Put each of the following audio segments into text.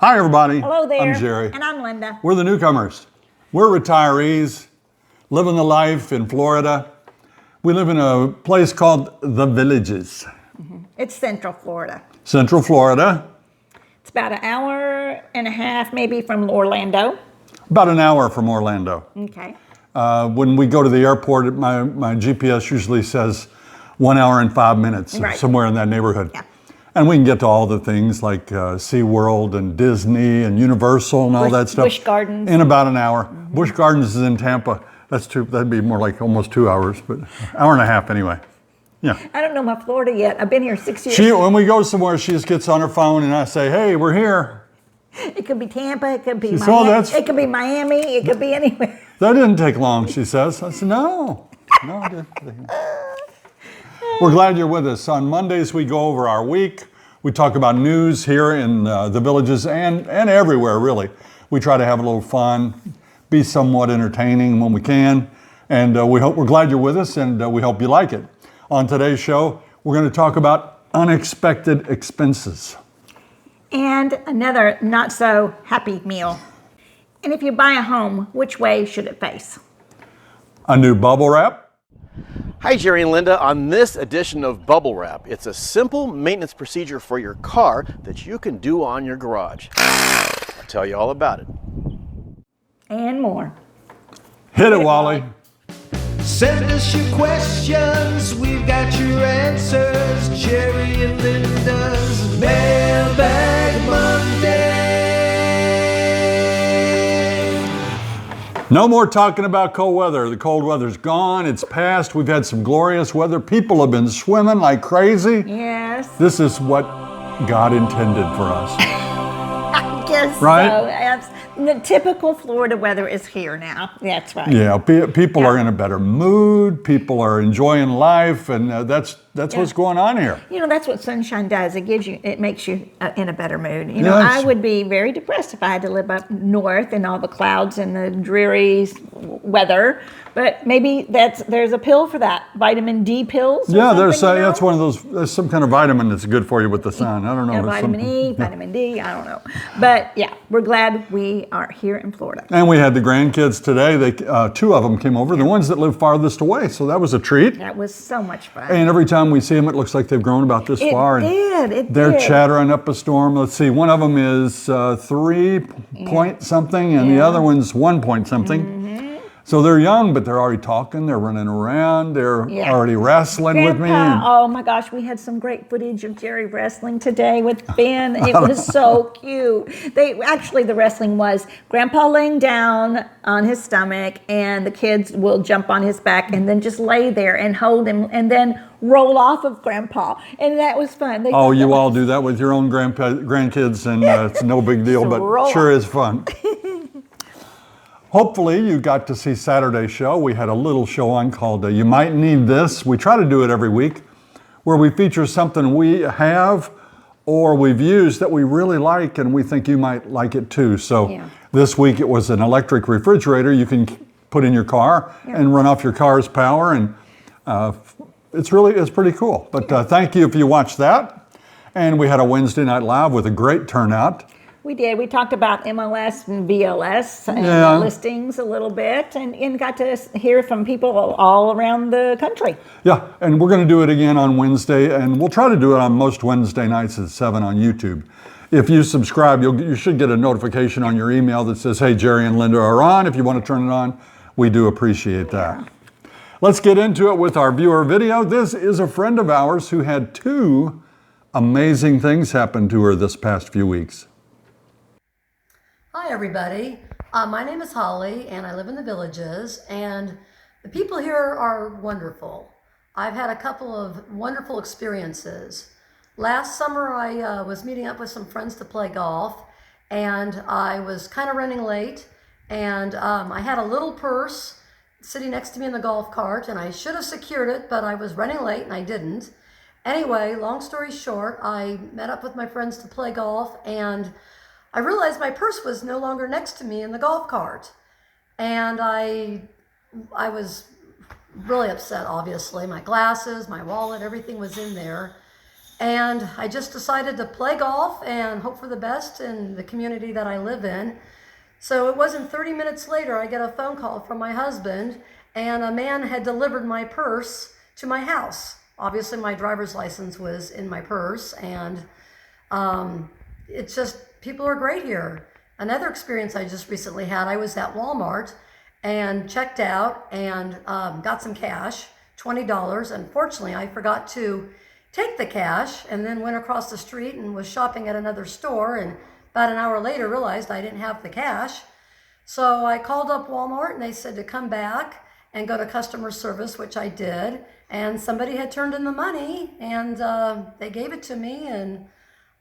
Hi, everybody. Hello there. I'm Jerry. And I'm Linda. We're the Newcomers. We're retirees living the life in Florida. We live in a place called The Villages. It's Central Florida. Central Florida. It's about an hour and a half maybe from Orlando. About an hour from Orlando. Okay. When we go to the airport, my GPS usually says 1 hour and 5 minutes, Right. somewhere in that neighborhood. Yeah. And we can get to all the things like SeaWorld and Disney and Universal and all that stuff. Busch Gardens. In about an hour. Busch Gardens is in Tampa. That'd be more like almost 2 hours, but hour and a half anyway. Yeah. I don't know my Florida yet. I've been here 6 years. When we go somewhere, she just gets on her phone and I say, hey, we're here. It could be Tampa. It could be says, "Oh, Miami. It could be Miami. It could be anywhere. That didn't take long, she says. I said, no, it didn't. We're glad you're with us. On Mondays, we go over our week. We talk about news here in the Villages and everywhere, really. We try to have a little fun, be somewhat entertaining when we can. And we're glad you're with us, and we hope you like it. On today's show, we're going to talk about unexpected expenses. And another not so happy meal. And if you buy a home, which way should it face? A new bubble wrap. Hi, Jerry and Linda. On this edition of Bubble Wrap, it's a simple maintenance procedure for your car that you can do on your garage. I'll tell you all about it. And more. Hit it, Wally. Send us your questions, we've got your answers. Jerry and Linda's Mailbag Monday. No more talking about cold weather. The cold weather's gone. It's past. We've had some glorious weather. People have been swimming like crazy. Yes. This is what God intended for us. I guess Right? so. The typical Florida weather is here now. That's right. Yeah, people are in a better mood. People are enjoying life, and that's what's going on here. You know, that's what sunshine does. It makes you in a better mood. You know, Yes. I would be very depressed if I had to live up north in all the clouds and the dreary weather. But maybe there's a pill for that. Vitamin D pills. Or Yeah, there's something, you know? that's one of those. There's some kind of vitamin that's good for you with the sun. I don't know. Yeah, there's vitamin E, vitamin D. I don't know. But yeah, we're glad we are here in Florida. And we had the grandkids today. Two of them came over. The ones that live farthest away. So that was a treat. That was so much fun. And every time we see them, it looks like they've grown about this far. It They're did. chattering up a storm. Let's see, one of them is 3 point something, and the other one's 1 point something. So they're young, but they're already talking. They're running around. They're already wrestling with me. Oh my gosh, we had some great footage of Jerry wrestling today with Ben. It was so cute. The wrestling was Grandpa laying down on his stomach, and the kids will jump on his back and then just lay there and hold him and then roll off of Grandpa. And that was fun. Oh, you all do that with your own grandkids, and it's no big deal, but sure is fun. Hopefully you got to see Saturday's show. We had a little show on called You Might Need This. We try to do it every week, where we feature something we have or we've used that we really like and we think you might like it too. So this week it was an electric refrigerator you can put in your car and run off your car's power, and it's pretty cool. But thank you if you watched that. And we had a Wednesday Night Live with a great turnout. We did. We talked about MLS and VLS and listings a little bit, and got to hear from people all around the country. Yeah, and we're going to do it again on Wednesday, and we'll try to do it on most Wednesday nights at 7 on YouTube. If you subscribe, you should get a notification on your email that says, hey, Jerry and Linda are on. If you want to turn it on, we do appreciate that. Let's get into it with our viewer video. This is a friend of ours who had 2 amazing things happen to her this past few weeks. Hi everybody, my name is Holly and I live in the Villages, and the people here are wonderful. I've had a couple of wonderful experiences. Last summer I was meeting up with some friends to play golf, and I was kind of running late, and I had a little purse sitting next to me in the golf cart, and I should have secured it, but I was running late and I didn't. Anyway, long story short, I met up with my friends to play golf, and I realized my purse was no longer next to me in the golf cart. And I was really upset, obviously. My glasses, my wallet, everything was in there. And I just decided to play golf and hope for the best in the community that I live in. So it wasn't 30 minutes later, I get a phone call from my husband, and a man had delivered my purse to my house. Obviously, my driver's license was in my purse, and it's just, people are great here. Another experience I just recently had, I was at Walmart and checked out and got some cash, $20. Unfortunately, I forgot to take the cash and then went across the street and was shopping at another store, and about an hour later realized I didn't have the cash. So I called up Walmart and they said to come back and go to customer service, which I did, and somebody had turned in the money and they gave it to me, and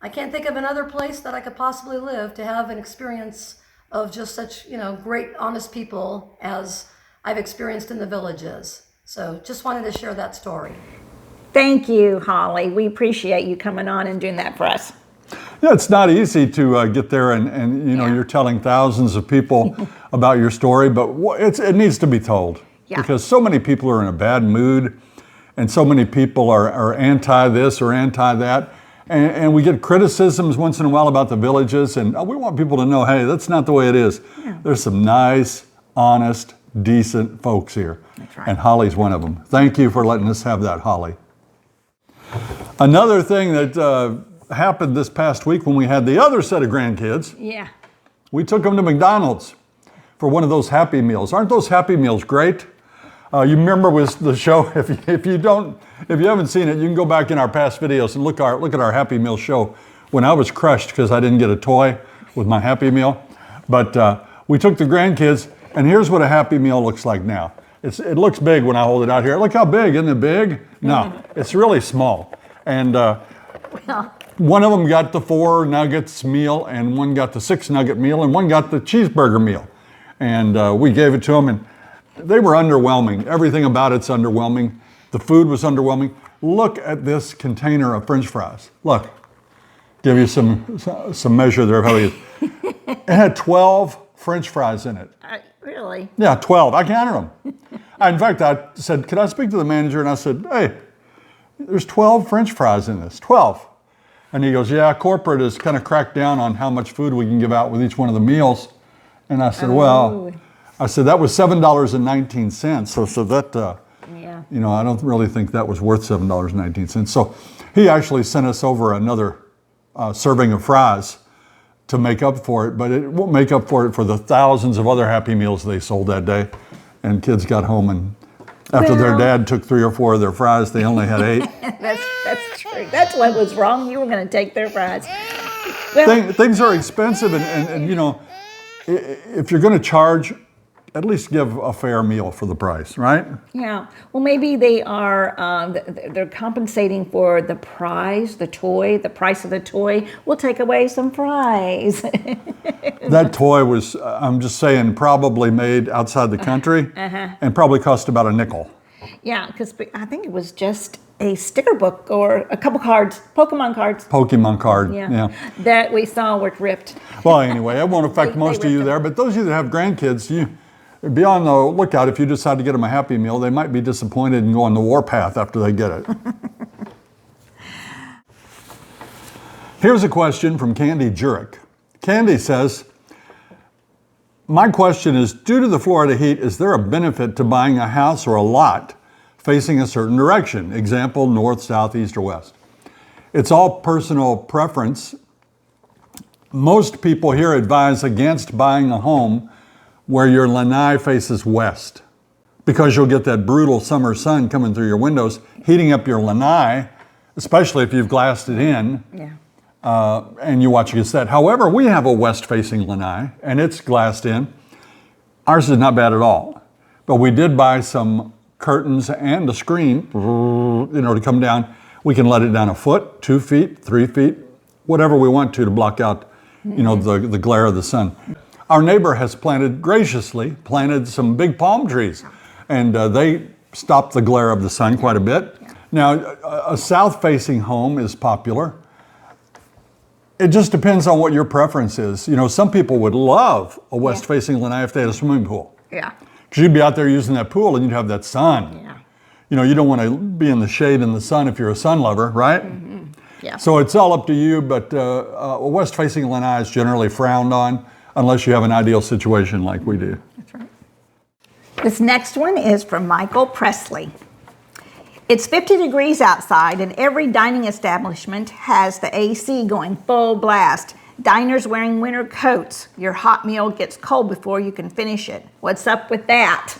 I can't think of another place that I could possibly live to have an experience of just such, great, honest people as I've experienced in the Villages. So just wanted to share that story. Thank you, Holly. We appreciate you coming on and doing that for us. Yeah, it's not easy to get there and you're telling thousands of people about your story, but it needs to be told. Yeah. Because so many people are in a bad mood and so many people are anti this or anti that. And we get criticisms once in a while about the Villages, and we want people to know, hey, that's not the way it is. Yeah. There's some nice, honest, decent folks here. That's right. And Holly's one of them. Thank you for letting us have that, Holly. Another thing that happened this past week when we had the other set of grandkids, we took them to McDonald's for one of those Happy Meals. Aren't those Happy Meals great? You remember with the show, if you haven't seen it, you can go back in our past videos and look at our Happy Meal show when I was crushed because I didn't get a toy with my Happy Meal. But we took the grandkids, and here's what a Happy Meal looks like now. It looks big when I hold it out here. Look how big, isn't it big? No, it's really small. And one of them got the 4 nuggets meal, and one got the 6 nugget meal, and one got the cheeseburger meal. And we gave it to them, and they were underwhelming. Everything about it's underwhelming. The food was underwhelming. Look at this container of French fries. Look, give you some measure there of how it is. It had 12 French fries in it. Really? Yeah, 12. I counted them. In fact, I said, could I speak to the manager? And I said, hey, there's 12 French fries in this, 12. And he goes, yeah, corporate has kind of cracked down on how much food we can give out with each one of the meals. And I said, that was $7.19. So that, I don't really think that was worth $7.19. So he actually sent us over another serving of fries to make up for it, but it won't make up for it for the thousands of other Happy Meals they sold that day. And kids got home, and after their dad took 3 or 4 of their fries, they only had 8. That's true. That's what was wrong. You were going to take their fries. Well, things are expensive, and if you're going to charge, at least give a fair meal for the price, right? Yeah. Well, maybe they are, they're compensating for the prize, the price of the toy. We'll take away some fries. That toy was, I'm just saying, probably made outside the country and probably cost about a nickel. Yeah, because I think it was just a sticker book or a couple cards, Pokemon cards. Pokemon card, yeah. That we saw were ripped. Well, anyway, it won't affect most of you there, but those of you that have grandkids, be on the lookout. If you decide to get them a Happy Meal, they might be disappointed and go on the warpath after they get it. Here's a question from Candy Jurek. Candy says, my question is, due to the Florida heat, is there a benefit to buying a house or a lot facing a certain direction? Example, north, south, east, or west. It's all personal preference. Most people here advise against buying a home where your lanai faces west, because you'll get that brutal summer sun coming through your windows, heating up your lanai, especially if you've glassed it in, and you watch against that. However, we have a west-facing lanai, and it's glassed in. Ours is not bad at all, but we did buy some curtains and a screen, to come down. We can let it down 1 foot, 2 feet, 3 feet, whatever we want to block out, the glare of the sun. Our neighbor has graciously planted some big palm trees, and they stop the glare of the sun quite a bit. Now, a south-facing home is popular. It just depends on what your preference is. Some people would love a west-facing lanai if they had a swimming pool. Yeah. Because you'd be out there using that pool and you'd have that sun. Yeah. You don't want to be in the shade in the sun if you're a sun lover, right? Mm-hmm. Yeah. So it's all up to you, but west-facing lanai is generally frowned on unless you have an ideal situation like we do. That's right. This next one is from Michael Presley. It's 50 degrees outside and every dining establishment has the AC going full blast. Diners wearing winter coats. Your hot meal gets cold before you can finish it. What's up with that?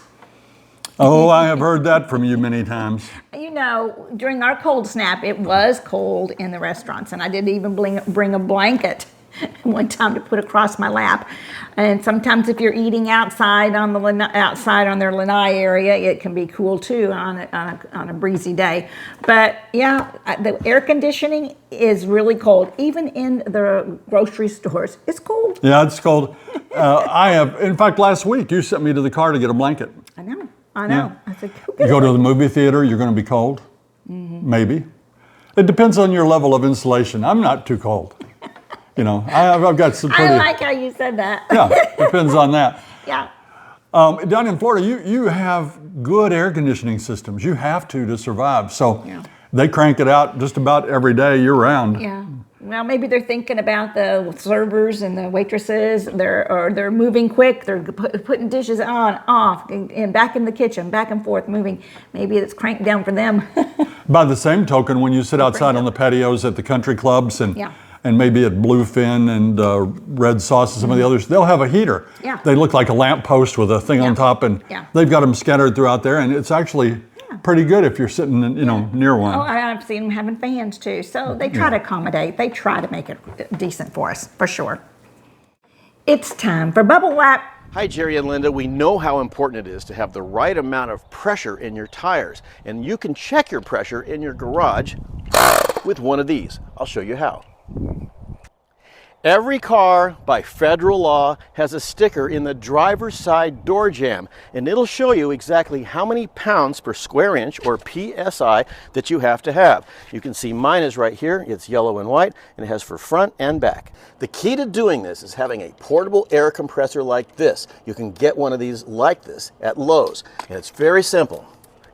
Oh, I have heard that from you many times. You know, during our cold snap, it was cold in the restaurants, and I didn't even bring a blanket one time to put across my lap. And sometimes if you're eating outside on their lanai area, it can be cool too on a breezy day. But yeah, the air conditioning is really cold. Even in the grocery stores, it's cold. Yeah, it's cold. In fact, last week you sent me to the car to get a blanket. I know. Yeah. I said, You go to the movie theater, you're going to be cold? Maybe. It depends on your level of insulation. I'm not too cold. You know, I've got some pretty... I like how you said that. Yeah, depends on that. Yeah. Down in Florida, you have good air conditioning systems. You have to survive. So they crank it out just about every day year round. Yeah. Well, maybe they're thinking about the servers and the waitresses. They're moving quick. They're putting dishes on, off, and back in the kitchen, back and forth, moving. Maybe it's cranked down for them. By the same token, when you sit outside on the patios at the country clubs and maybe at Bluefin and Red Sauce and some of the others, they'll have a heater. Yeah. They look like a lamp post with a thing on top, and they've got them scattered throughout there, and it's actually pretty good if you're sitting, near one. Oh, I've seen them having fans too. So they try to accommodate. They try to make it decent for us, for sure. It's time for Bubble Wrap. Hi, Jerry and Linda. We know how important it is to have the right amount of pressure in your tires, and you can check your pressure in your garage with one of these. I'll show you how. Every car, by federal law, has a sticker in the driver's side door jamb, and it'll show you exactly how many pounds per square inch, or PSI, that you have to have. You can see mine is right here. It's yellow and white, and it has for front and back. The key to doing this is having a portable air compressor like this. You can get one of these like this at Lowe's, and it's very simple.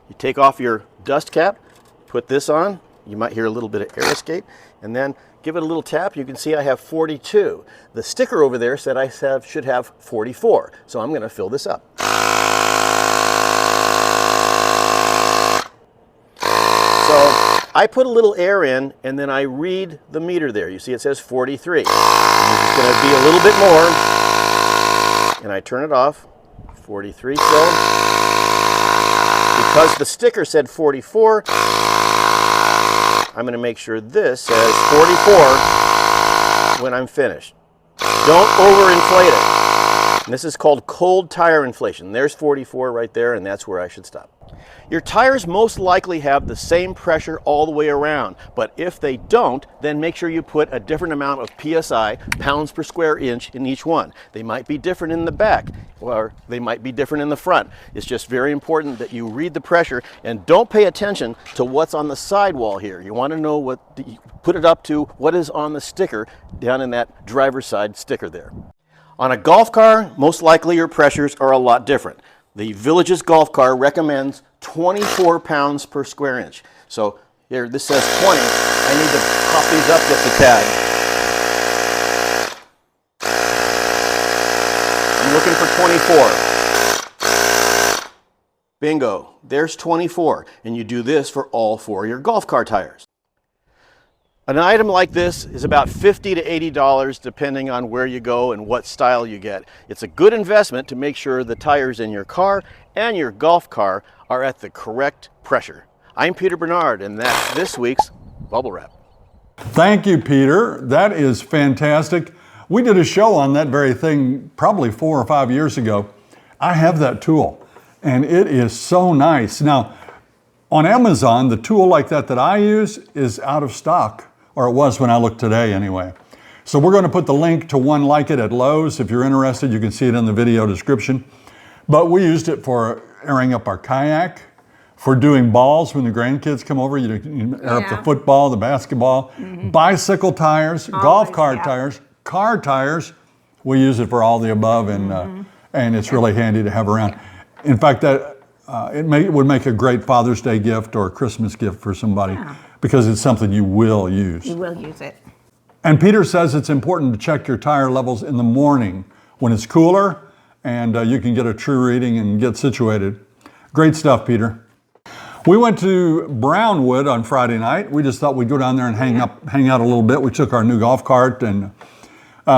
You take off your dust cap, put this on. You might hear a little bit of air escape, and then give it a little tap. You can see I have 42. The sticker over there said I should have 44. So I'm going to fill this up. So I put a little air in, and then I read the meter there. You see it says 43. And it's going to be a little bit more. And I turn it off. 43 still. Because the sticker said 44, I'm going to make sure this says 44 when I'm finished. Don't overinflate it. And this is called cold tire inflation. There's 44 right there, and that's where I should stop. Your tires most likely have the same pressure all the way around, but if they don't, then make sure you put a different amount of PSI, pounds per square inch, in each one. They might be different in the back, or they might be different in the front. It's just very important that you read the pressure and don't pay attention to what's on the sidewall here. You want to know put it up to what is on the sticker down in that driver's side sticker there. On a golf car, most likely your pressures are a lot different. The Villages golf car recommends 24 pounds per square inch. So here, this says 20. I need to pop these up just a tad. I'm looking for 24. Bingo, there's 24. And you do this for all four of your golf car tires. An item like this is about $50 to $80 depending on where you go and what style you get. It's a good investment to make sure the tires in your car and your golf car are at the correct pressure. I'm Peter Bernard, and that's this week's Bubble Wrap. Thank you, Peter. That is fantastic. We did a show on that very thing probably 4 or 5 years ago. I have that tool, and it is so nice. Now, on Amazon, the tool like that I use is out of stock. Or it was when I looked today anyway. So we're going to put the link to one like it at Lowe's. If you're interested, you can see it in the video description. But we used it for airing up our kayak, for doing balls when the grandkids come over. You air up the football, the basketball, bicycle tires, golf cart tires, car tires. We use it for all the above, and it's really handy to have around. In fact, that it would make a great Father's Day gift or a Christmas gift for somebody. because it's something you will use. You will use it. And Peter says it's important to check your tire levels in the morning when it's cooler and you can get a true reading and get situated. Great stuff, Peter. We went to Brownwood on Friday night. We just thought we'd go down there and hang out a little bit. We took our new golf cart and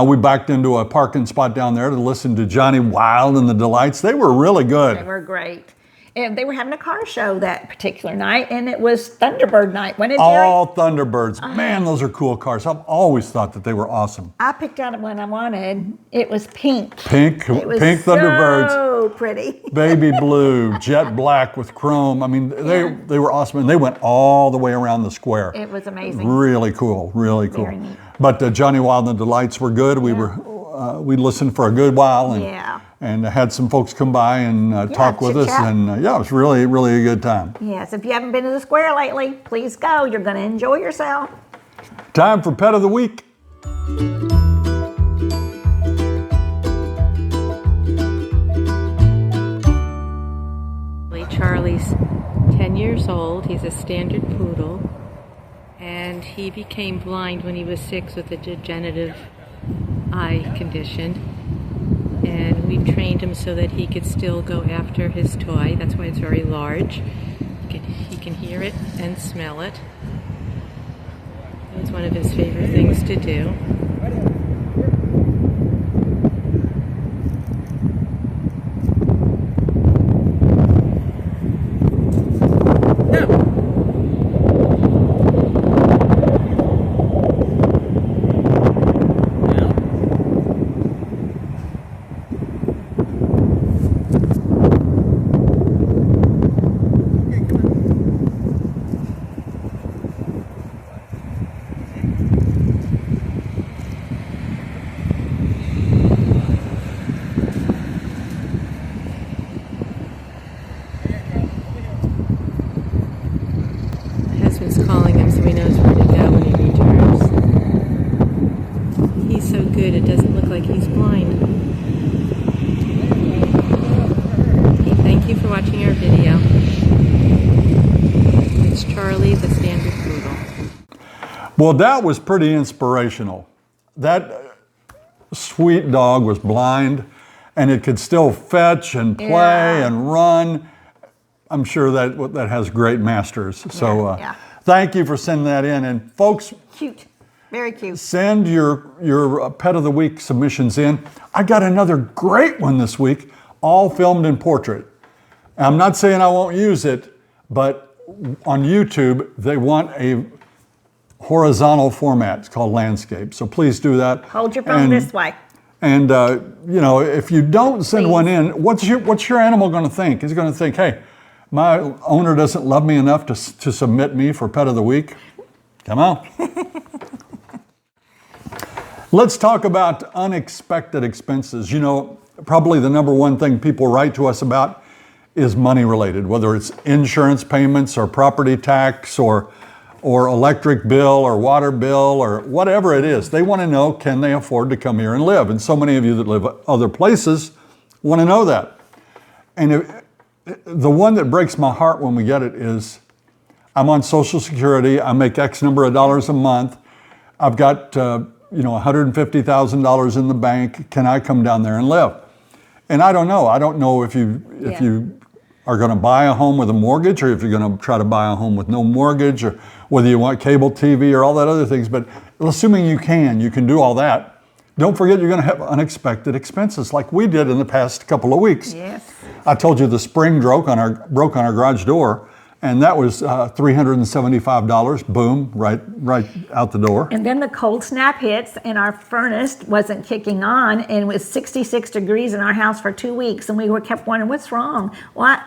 we backed into a parking spot down there to listen to Johnny Wild and the Delights. They were really good. They were great. And they were having a car show that particular night, and it was Thunderbird night, wasn't it, Jerry? All Thunderbirds. Man, those are cool cars. I've always thought that they were awesome. I picked out one I wanted. It was pink. Pink Thunderbirds. So pretty. Baby blue, jet black with chrome. I mean, they were awesome, and they went all the way around the square. It was amazing. Really cool, really cool. Very neat. But Johnny Wild and the Delights were good. We listened for a good while and had some folks come by and talk with us, and it was really, really a good time. Yes, if you haven't been to the square lately, please go. You're going to enjoy yourself. Time for Pet of the Week. Charlie's 10 years old. He's a standard poodle, and he became blind when he was 6 with a degenerative eye condition. And we've trained him so that he could still go after his toy. That's why it's very large. He can hear it and smell it. It's one of his favorite things to do. Calling him so he knows where to go when he returns. He's so good, it doesn't look like he's blind. Okay, thank you for watching our video. It's Charlie, the standard poodle. Well, that was pretty inspirational. That sweet dog was blind, and it could still fetch and play and run. I'm sure that has great masters. So thank you for sending that in. And folks, cute, very cute. Send your Pet of the Week submissions in. I got another great one this week, all filmed in portrait. I'm not saying I won't use it, but on YouTube, they want a horizontal format. It's called landscape. So please do that. Hold your phone this way. And you know, if you don't send one in, what's your animal going to think? He's going to think, hey, my owner doesn't love me enough to submit me for Pet of the Week. Come on. Let's talk about unexpected expenses. You know, probably the number one thing people write to us about is money related, whether it's insurance payments or property tax or electric bill or water bill or whatever it is. They want to know, can they afford to come here and live? And so many of you that live other places want to know that. And the one that breaks my heart when we get it is, I'm on Social Security, I make X number of dollars a month, I've got $150,000 in the bank, can I come down there and live? And I don't know. I don't know if you are going to buy a home with a mortgage, or if you're going to try to buy a home with no mortgage, or whether you want cable TV or all that other things. But assuming you can do all that. Don't forget you're going to have unexpected expenses like we did in the past couple of weeks. Yes. I told you the spring broke on our garage door, and that was $375. Boom, right out the door. And then the cold snap hits, and our furnace wasn't kicking on, and it was 66 degrees in our house for 2 weeks, and we kept wondering, what's wrong? Why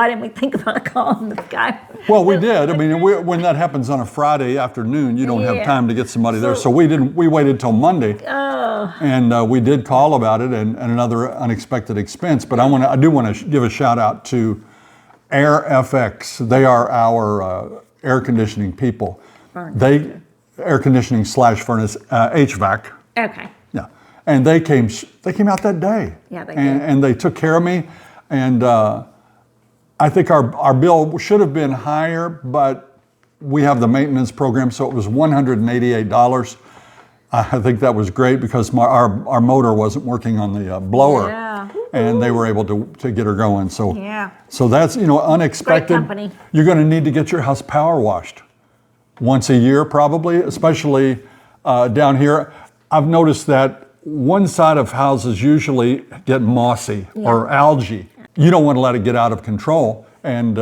didn't we think about calling the guy? Well, we did. I mean, when that happens on a Friday afternoon, you don't have time to get somebody there. So we waited till Monday, and we did call about it, and another unexpected expense. But I do want to give a shout out to Air FX. They are our air conditioning people. Air conditioning / furnace, HVAC. Okay. Yeah, and they came out that day. Yeah, they did. And they took care of me, and I think our bill should have been higher, but we have the maintenance program, so it was $188. I think that was great because our motor wasn't working on the blower. Yeah. And they were able to get her going. So, Yeah. so that's, unexpected. Great company. You're going to need to get your house power washed once a year probably, especially down here. I've noticed that one side of houses usually get mossy or algae. You don't want to let it get out of control, and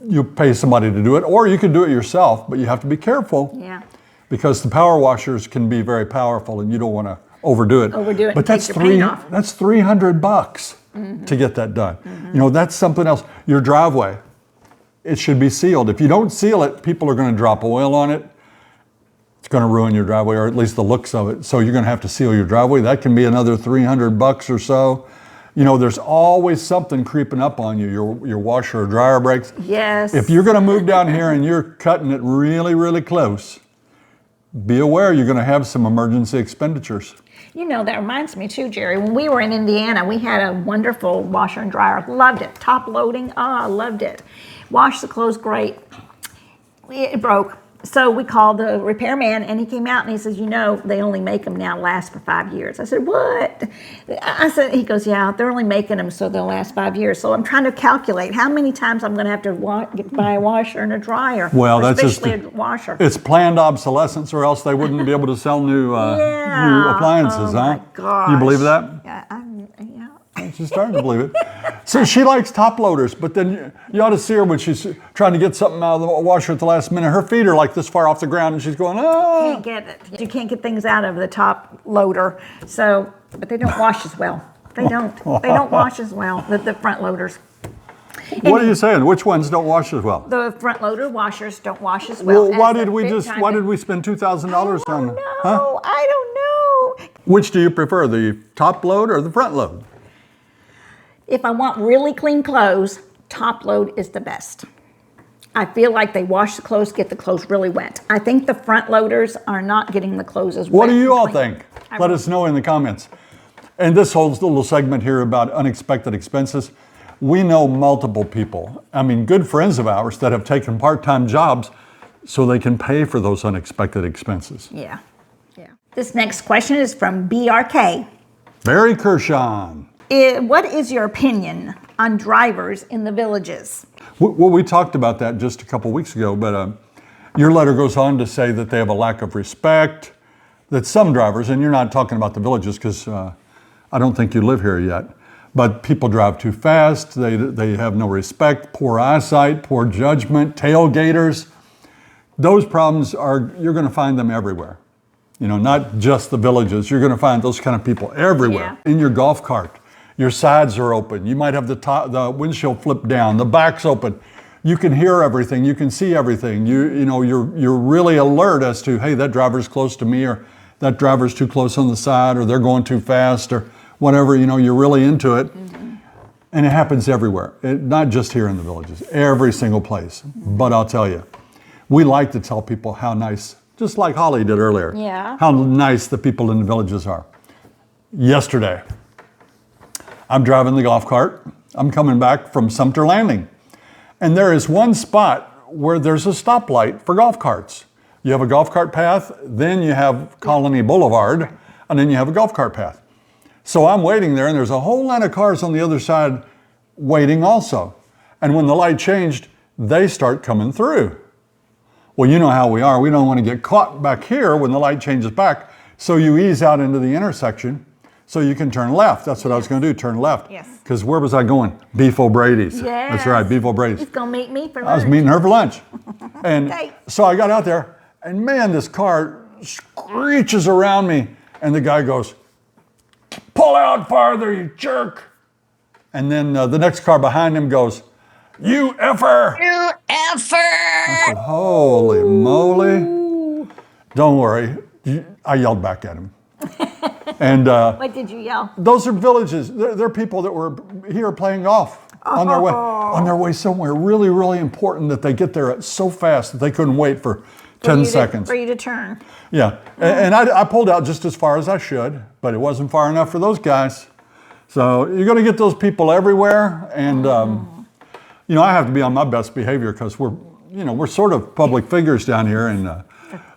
you pay somebody to do it, or you can do it yourself, but you have to be careful. Yeah. Because the power washers can be very powerful, and you don't want to overdo it. Overdo it But and take your paint off. that's $300 to get that done. That's something else. Your driveway, it should be sealed. If you don't seal it, people are going to drop oil on it. It's going to ruin your driveway, or at least the looks of it. So you're going to have to seal your driveway. That can be another $300 or so. There's always something creeping up on you. Your washer or dryer breaks. Yes. If you're going to move down here and you're cutting it really, really close, be aware you're going to have some emergency expenditures. That reminds me too, Jerry. When we were in Indiana, we had a wonderful washer and dryer. Loved it. Top loading. I loved it. Washed the clothes great. It broke. So we called the repairman, and he came out and he says, they only make them now last for 5 years. I said, what? He goes, yeah, they're only making them so they'll last 5 years. So I'm trying to calculate how many times I'm going to have to buy a washer and a dryer. Well, that's especially a washer. It's planned obsolescence, or else they wouldn't be able to sell new appliances, huh? My gosh. You believe that? Yeah. She's starting to believe it. So she likes top loaders, but then you ought to see her when she's trying to get something out of the washer at the last minute. Her feet are like this far off the ground, and she's going, oh. Can't get it. You can't get things out of the top loader. So, but they don't wash as well. They don't. They don't wash as well, the front loaders. What are you saying? Which ones don't wash as well? The front loader washers don't wash as well. Well, why did we spend $2,000 on? No, I don't know. Which do you prefer, the top load or the front load? If I want really clean clothes, top load is the best. I feel like they wash the clothes, get the clothes really wet. I think the front loaders are not getting the clothes as wet. What do you all think? Let us know in the comments. And this whole little segment here about unexpected expenses, we know multiple people, good friends of ours that have taken part-time jobs so they can pay for those unexpected expenses. Yeah. This next question is from BRK. Barry Kershaw. What is your opinion on drivers in the villages? Well, we talked about that just a couple weeks ago, but your letter goes on to say that they have a lack of respect, that some drivers, and you're not talking about the villages because I don't think you live here yet, but people drive too fast, they have no respect, poor eyesight, poor judgment, tailgaters. Those problems you're going to find them everywhere. Not just the villages. You're going to find those kind of people everywhere. In your golf cart, your sides are open. You might have the windshield flipped down, the back's open. You can hear everything. You can see everything. You're really alert as to, hey, that driver's close to me, or that driver's too close on the side, or they're going too fast, or whatever. You're really into it. And it happens everywhere. Not just here in the villages, every single place. But I'll tell you, we like to tell people how nice, just like Holly did earlier, how nice the people in the villages are. Yesterday, I'm driving the golf cart. I'm coming back from Sumter Landing. And there is one spot where there's a stoplight for golf carts. You have a golf cart path, then you have Colony Boulevard, and then you have a golf cart path. So I'm waiting there, and there's a whole line of cars on the other side waiting also. And when the light changed, they start coming through. Well, you know how we are. We don't want to get caught back here when the light changes back. So you ease out into the intersection so you can turn left. That's what I was going to do, turn left. Yes. Because where was I going? Beef O'Brady's. Yes. That's right, Beef O'Brady's. He's going to meet me for lunch. I was meeting her for lunch. And Okay. so I got out there, and man, this car screeches around me. And the guy goes, pull out farther, you jerk. And then the next car behind him goes, you effer. You effer. I said, holy moly. Don't worry. I yelled back at him. And What did you yell? those are villages. They're people that were here playing golf on their way somewhere really, really important, that they get there so fast that they couldn't wait for 10 seconds. For you to turn. Yeah, and I pulled out just as far as I should, but it wasn't far enough for those guys. So you're going to get those people everywhere, and I have to be on my best behavior because we're we're sort of public figures down here, and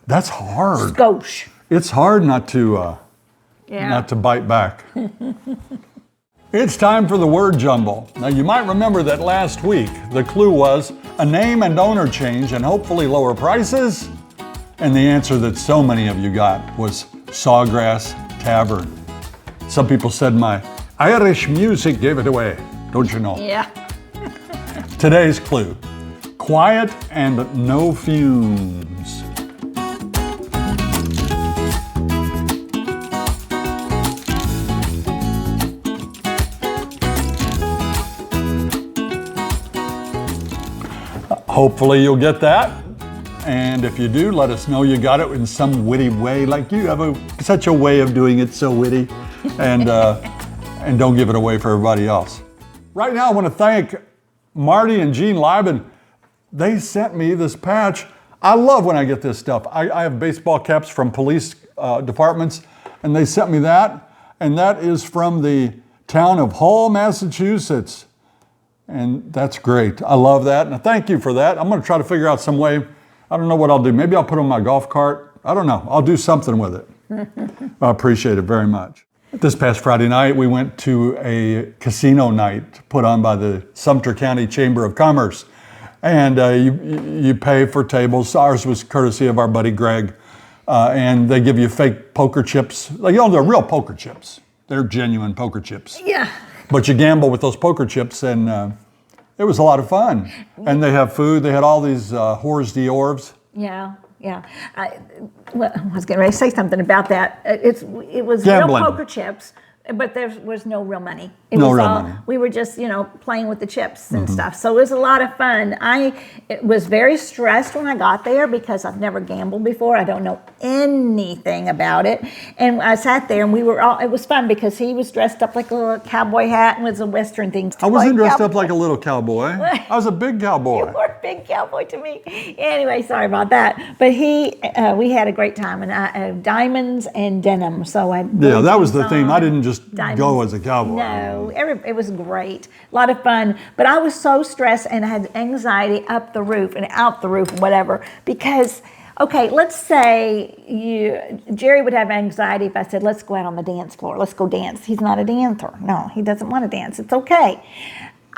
that's hard. Skosh. It's hard not to bite back. It's time for the word jumble. Now, you might remember that last week the clue was a name and owner change and hopefully lower prices. And the answer that so many of you got was Sawgrass Tavern. Some people said my Irish music gave it away, don't you know? Yeah. Today's clue, quiet and no fumes. Hopefully you'll get that. And if you do, let us know you got it in some witty way, like you have such a way of doing it so witty. And don't give it away for everybody else. Right now I want to thank Marty and Gene Lieben. They sent me this patch. I love when I get this stuff. I have baseball caps from police departments, and they sent me that. And that is from the town of Hull, Massachusetts. And that's great. I love that. And thank you for that. I'm going to try to figure out some way. I don't know what I'll do. Maybe I'll put them in my golf cart. I don't know. I'll do something with it. I appreciate it very much. This past Friday night, we went to a casino night put on by the Sumter County Chamber of Commerce. And you pay for tables. Ours was courtesy of our buddy Greg. And they give you fake poker chips. They're real poker chips. They're genuine poker chips. Yeah. But you gamble with those poker chips, and it was a lot of fun. And they have food. They had all these hors d'oeuvres. Yeah. I was getting ready to say something about that. It was Gambling. real poker chips, but there was no real money. No real money. We were just, playing with the chips and stuff. So it was a lot of fun. It was very stressed when I got there because I've never gambled before. I don't know anything about it. And I sat there and it was fun because he was dressed up like a little cowboy hat and was a Western thing. I wasn't dressed up like a little cowboy. I was a big cowboy. You were a big cowboy to me. Anyway, sorry about that. But we had a great time, and diamonds and denim. So that was the theme. I didn't just diamonds. Go as a cowboy. No, it was great. A lot of fun. But I was so stressed and I had anxiety up the roof and out the roof, whatever, because, okay, let's say Jerry would have anxiety if I said, let's go out on the dance floor. Let's go dance. He's not a dancer. No, he doesn't want to dance. It's okay.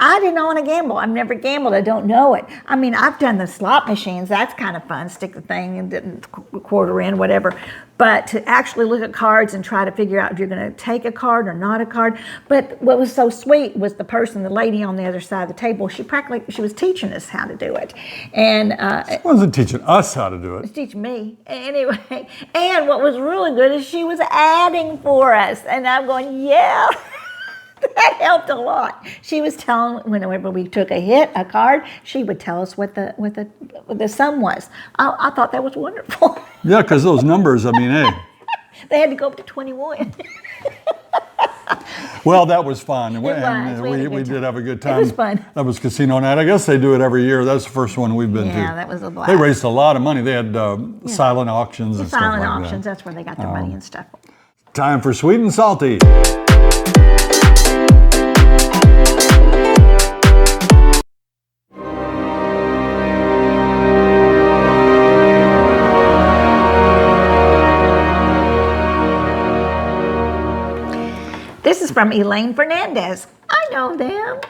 I didn't want to gamble. I've never gambled. I don't know it. I mean, I've done the slot machines. That's kind of fun. Stick the thing and quarter in, whatever. But to actually look at cards and try to figure out if you're going to take a card or not a card. But what was so sweet was the lady on the other side of the table. She was teaching us how to do it. And She wasn't teaching us how to do it. She was teaching me. Anyway, and what was really good is she was adding for us. And I'm going, yeah. That helped a lot. She was telling, whenever we took a card, she would tell us what the sum was. I thought that was wonderful. Yeah, because those numbers, hey. They had to go up to 21. Well, that was fun. We did have a good time. It was fun. That was casino night. I guess they do it every year. That's the first one we've been to. Yeah, that was a blast. They raised a lot of money. They had silent auctions and stuff like that. Silent auctions, that's where they got their money and stuff. Time for Sweet and Salty. This is from Elaine Fernandez. I know them.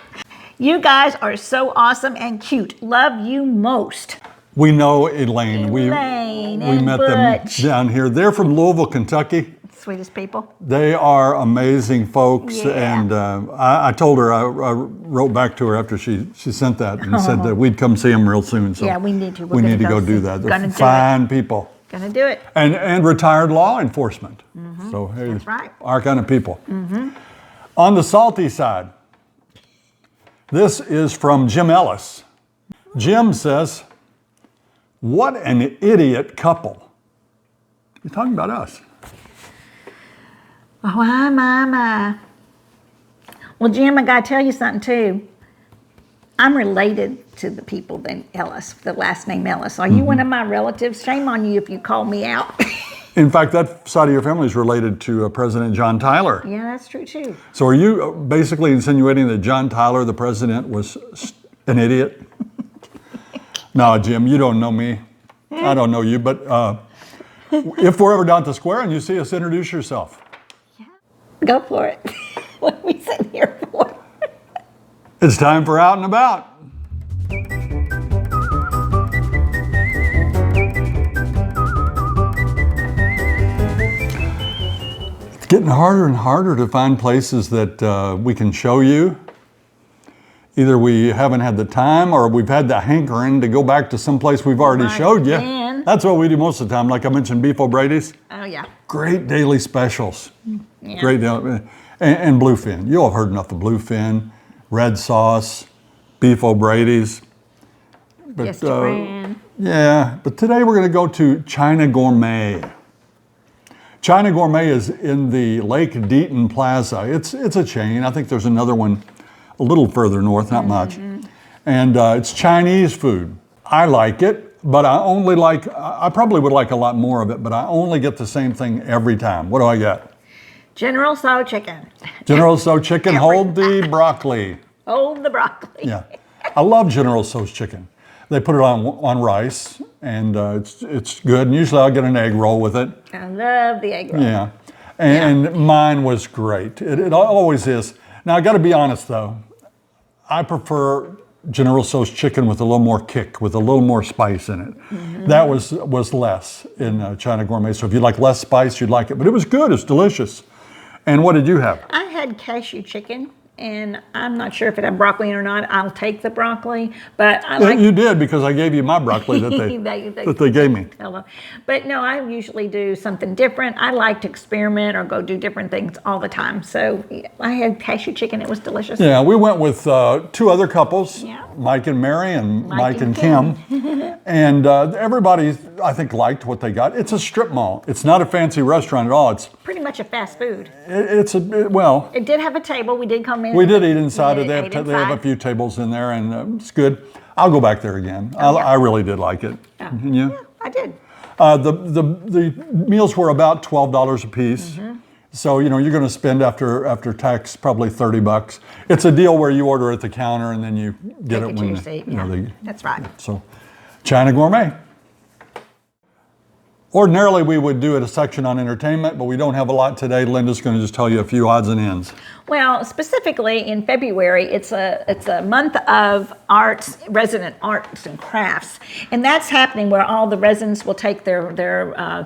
You guys are so awesome and cute. Love you most. We know Elaine. We met them down here. They're from Louisville, Kentucky. Sweetest people. They are amazing folks. Yeah. And I told her, I wrote back to her after she sent that and said that we'd come see them real soon. So yeah, we need to. We need to go do that. They're fine people. Gonna do it. And retired law enforcement. So hey, That's right. Our kind of people. On the salty side, this is from Jim Ellis. Jim says, "What an idiot couple." You're talking about us. Oh, my. Well, Jim, I gotta tell you something too. I'm related to the people that Ellis, the last name Ellis. Are you one of my relatives? Shame on you if you call me out. In fact, that side of your family is related to President John Tyler. Yeah, that's true too. So are you basically insinuating that John Tyler, the president, was an idiot? No, Jim, you don't know me. I don't know you, but if we're ever down at the square and you see us, introduce yourself. Go for it. What are we sitting here for? It's time for Out and About. It's getting harder and harder to find places that we can show you. Either we haven't had the time or we've had the hankering to go back to some place we've already showed you. Man. That's what we do most of the time. Like I mentioned, Beef O'Brady's. Oh, yeah. Great daily specials. Yeah. Great daily. And bluefin. You'll have heard enough of bluefin, red sauce, Beef O'Brady's. But, Yes, Duran. yeah, but today we're going to go to China Gourmet. China Gourmet is in the Lake Deaton Plaza. It's a chain. I think there's another one a little further north, not much. And it's Chinese food. I like it, but I probably would like a lot more of it, but I only get the same thing every time. What do I get? General Tso chicken. General Tso chicken, hold the broccoli. Hold the broccoli. Yeah, I love General Tso's chicken. They put it on rice, and it's good. And usually I'll get an egg roll with it. I love the egg roll. Yeah, and mine was great. It always is. Now I got to be honest though, I prefer General Tso's chicken with a little more kick, with a little more spice in it. That was less in China Gourmet. So if you like less spice, you'd like it. But it was good. It's delicious. And what did you have? I had cashew chicken, and I'm not sure if it had broccoli or not. I'll take the broccoli, but I like. You did, because I gave you my broccoli that they gave me. Hello. But no, I usually do something different. I like to experiment or go do different things all the time. So I had cashew chicken. It was delicious. Yeah, we went with two other couples, Yeah. Mike and Mary and Mike and Kim. And everybody, I think, liked what they got. It's a strip mall. It's not a fancy restaurant at all. It's Pretty much a fast food. well, It did have a table. We did come in. we did eat inside. We They ate have inside. a few tables in there, and it's good. I'll go back there again. Oh, yeah. I really did like it. Yeah. And you? Yeah, I did. The meals were about $12 a piece. So, you're going to spend after tax probably $30. It's a deal where you order at the counter and then you get Take it it to when your seat. Yeah, that's right. So, China Gourmet. Ordinarily, we would do a section on entertainment, but we don't have a lot today. Linda's going to just tell you a few odds and ends. Well, specifically in February, it's a month of arts, resident arts and crafts, and that's happening where all the residents will take their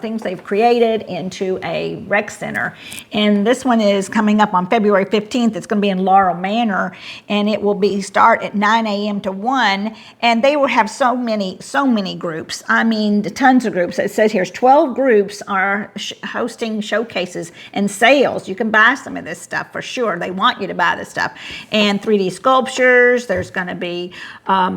things they've created into a rec center. And this one is coming up on February 15th. It's going to be in Laurel Manor, and it will start at 9 a.m. to 1. And they will have so many groups. I mean, tons of groups. It says here 12 groups are hosting showcases and sales. You can buy some of this stuff for sure. They want you to buy this stuff. And 3D sculptures, there's going to be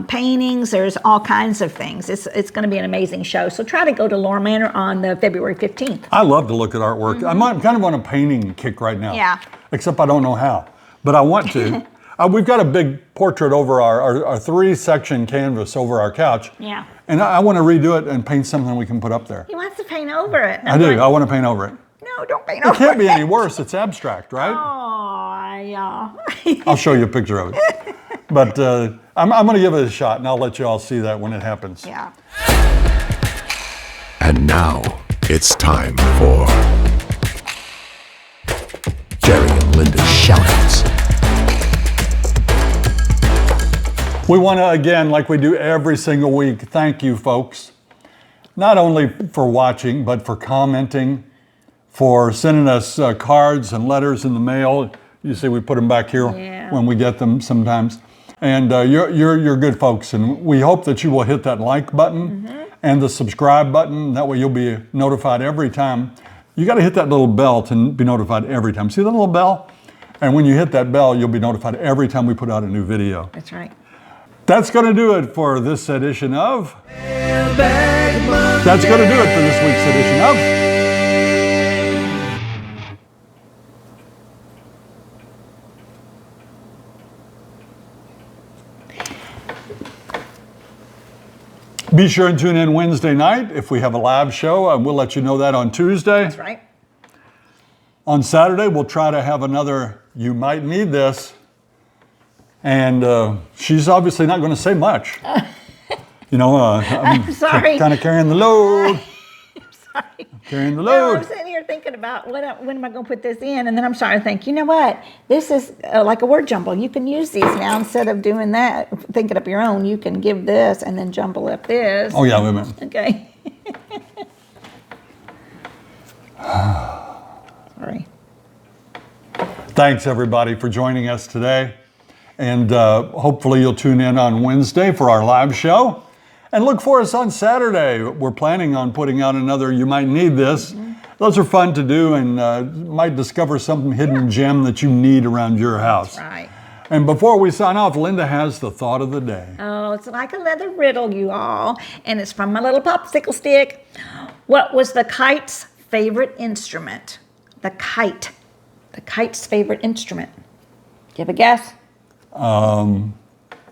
paintings, there's all kinds of things. It's going to be an amazing show. So try to go to Laurel Manor on the February 15th. I love to look at artwork. I'm kind of on a painting kick right now. Yeah. Except I don't know how, but I want to. We've got a big portrait over our 3-section canvas over our couch. Yeah. And I want to redo it and paint something we can put up there. He wants to paint over it. I do. I want to paint over it. No, don't paint It over can't be any worse. It's abstract, right? Oh, yeah. I'll show you a picture of it. But I'm going to give it a shot, and I'll let you all see that when it happens. Yeah. And now it's time for Jerry and Linda's shoutouts. We want to, again, like we do every single week, thank you, folks. Not only for watching, but for commenting, for sending us cards and letters in the mail. You see, we put them back here when we get them sometimes. And you're good folks, and we hope that you will hit that like button and the subscribe button. That way you'll be notified every time. You got to hit that little bell to be notified every time. See that little bell? And when you hit that bell, you'll be notified every time we put out a new video. That's right. That's going to do it for this edition of... Mailbag Monday. That's going to do it for this week's edition of... Be sure and tune in Wednesday night if we have a live show. We'll let you know that on Tuesday. That's right. On Saturday, we'll try to have another You Might Need This. And she's obviously not going to say much. You know, I'm sorry. kind of carrying the load. Sorry. Carrying the No, load. I'm sitting here thinking about when am I going to put this in, and then I'm starting to think, you know what? This is like a word jumble. You can use these now instead of doing that, thinking up your own. You can give this and then jumble up this. Oh yeah, wait a minute. Okay. Sorry. Thanks everybody for joining us today. And hopefully you'll tune in on Wednesday for our live show. And look for us on Saturday. We're planning on putting out another You Might Need This. Those are fun to do and might discover some hidden gem that you need around your house. Right. And before we sign off, Linda has the thought of the day. Oh, it's like a leather riddle, you all. And it's from my little popsicle stick. What was the kite's favorite instrument? The kite. The kite's favorite instrument. Do you have a guess?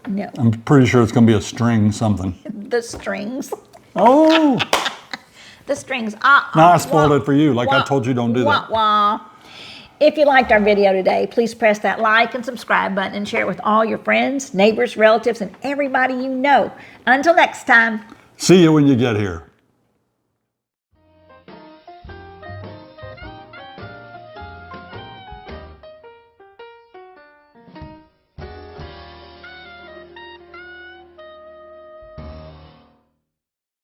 No. I'm pretty sure it's going to be a string something. The strings. Oh! The strings. Now I spoiled it for you, like I told you don't do that. Wah. If you liked our video today, please press that like and subscribe button and share it with all your friends, neighbors, relatives, and everybody you know. Until next time. See you when you get here.